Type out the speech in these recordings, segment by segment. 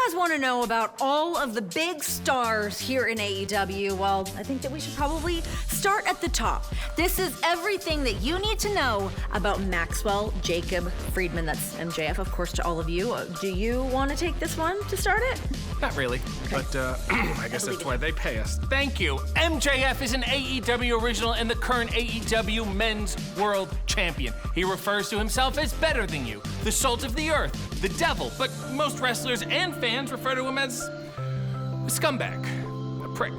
guys want to know about all of the big stars here in AEW, well, I think that we should probably start at the top. This is everything that you need to know about Maxwell Jacob Friedman. That's MJF, of course, to all of you. Do you want to take this one to start it? Not really, Okay. but I guess that's why they pay us. Thank you. MJF is an AEW original and the current AEW Men's World Champion. He refers to himself as better than you, the salt of the earth, the devil, but most wrestlers and fans refer to him as a scumbag, a prick,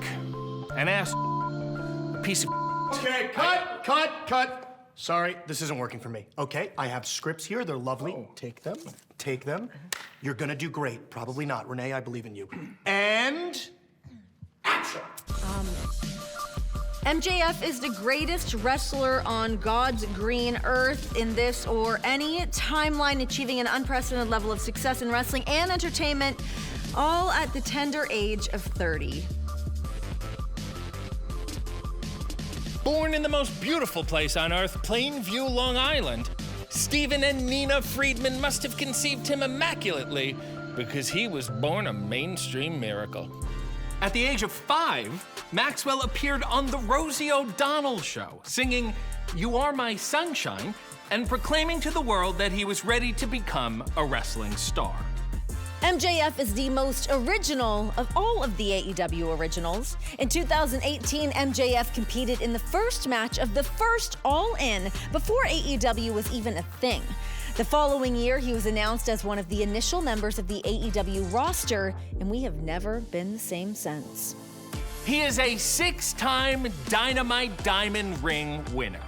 an ass, a piece of. Okay, cut. Sorry, this isn't working for me. Okay, I have scripts here. They're lovely. Take them. You're gonna do great. Probably not. Renee, I believe in you. And action. MJF is the greatest wrestler on God's green earth in this or any timeline, achieving an unprecedented level of success in wrestling and entertainment, all at the tender age of 30. Born in the most beautiful place on earth, Plainview, Long Island, Stephen and Nina Friedman must have conceived him immaculately because he was born a mainstream miracle. At the age of 5, Maxwell appeared on The Rosie O'Donnell Show, singing "You Are My Sunshine" and proclaiming to the world that he was ready to become a wrestling star. MJF is the most original of all of the AEW originals. In 2018, MJF competed in the first match of the first All In before AEW was even a thing. The following year, he was announced as one of the initial members of the AEW roster, and we have never been the same since. He is a 6-time Dynamite Diamond Ring winner.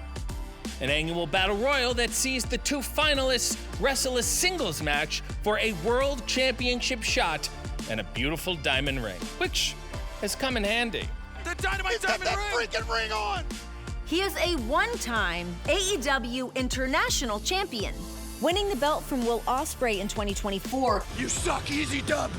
An annual battle royal that sees the 2 finalists wrestle a singles match for a world championship shot and a beautiful diamond ring, which has come in handy. The Dynamite Diamond Ring! Freaking ring on! He is a one-time AEW International Champion, winning the belt from Will Ospreay in 2024. You suck, easy dub!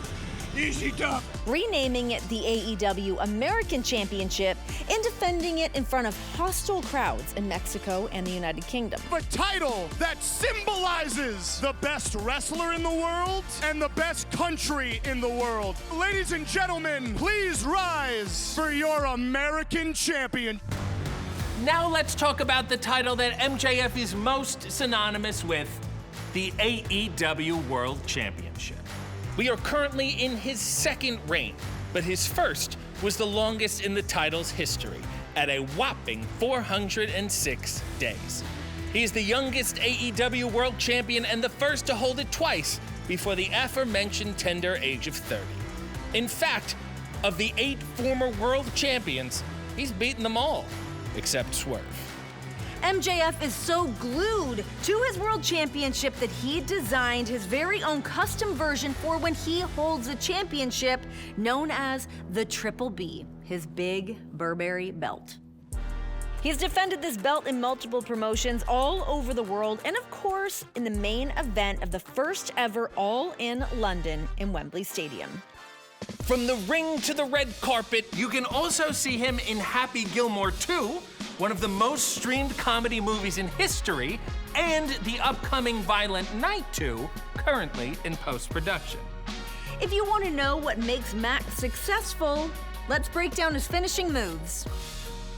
Easy dub! Renaming it the AEW American Championship and defending it in front of hostile crowds in Mexico and the United Kingdom. The title that symbolizes the best wrestler in the world and the best country in the world. Ladies and gentlemen, please rise for your American champion. Now let's talk about the title that MJF is most synonymous with, the AEW World Championship. We are currently in his 2nd reign, but his first was the longest in the title's history, at a whopping 406 days. He is the youngest AEW World Champion and the first to hold it twice before the aforementioned tender age of 30. In fact, of the 8 former world champions, he's beaten them all, except Swerve. MJF is so glued to his world championship that he designed his very own custom version for when he holds a championship known as the Triple B, his big Burberry belt. He's defended this belt in multiple promotions all over the world and, of course, in the main event of the first ever All In London in Wembley Stadium. From the ring to the red carpet, you can also see him in Happy Gilmore 2, one of the most streamed comedy movies in history, and the upcoming Violent Night 2, currently in post-production. If you want to know what makes Max successful, let's break down his finishing moves.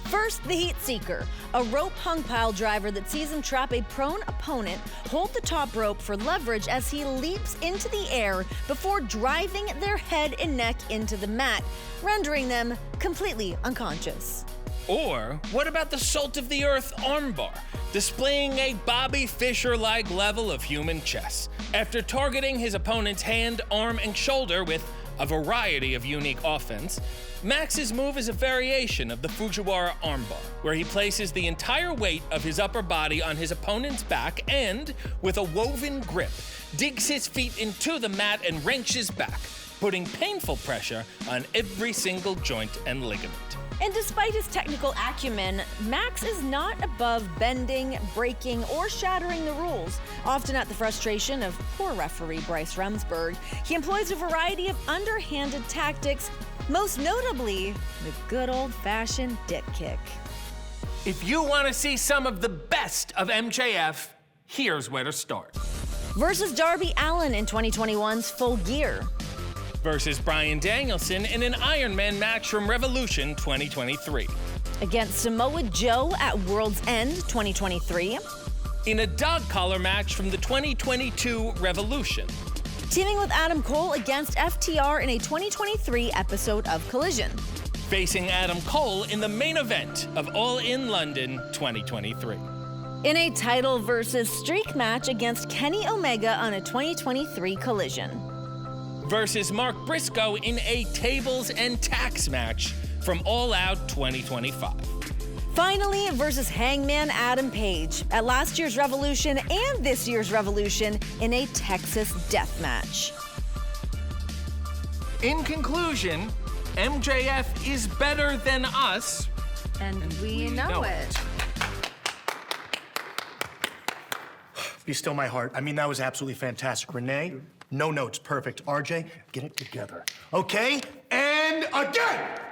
First, the Heat Seeker, a rope hung pile driver that sees him trap a prone opponent, hold the top rope for leverage as he leaps into the air before driving their head and neck into the mat, rendering them completely unconscious. Or what about the Salt of the Earth armbar, displaying a Bobby Fischer-like level of human chess? After targeting his opponent's hand, arm, and shoulder with a variety of unique offense, Max's move is a variation of the Fujiwara armbar, where he places the entire weight of his upper body on his opponent's back and, with a woven grip, digs his feet into the mat and wrenches back, putting painful pressure on every single joint and ligament. And despite his technical acumen, Max is not above bending, breaking, or shattering the rules, often at the frustration of poor referee Bryce Remsburg. He employs a variety of underhanded tactics, most notably the good old-fashioned dick kick. If you want to see some of the best of MJF, here's where to start. Versus Darby Allin in 2021's Full Gear. versus Bryan Danielson in an Iron Man match from Revolution 2023. Against Samoa Joe at World's End 2023. In a dog collar match from the 2022 Revolution. Teaming with Adam Cole against FTR in a 2023 episode of Collision. Facing Adam Cole in the main event of All In London 2023. In a title versus streak match against Kenny Omega on a 2023 Collision. Versus Mark Briscoe in a tables and tax match from All Out 2025. Finally, versus Hangman Adam Page at last year's Revolution and this year's Revolution in a Texas death match. In conclusion, MJF is better than us. And we know it. Be still my heart. I mean, that was absolutely fantastic. Renee, no notes, perfect. RJ, get it together. Okay? And again!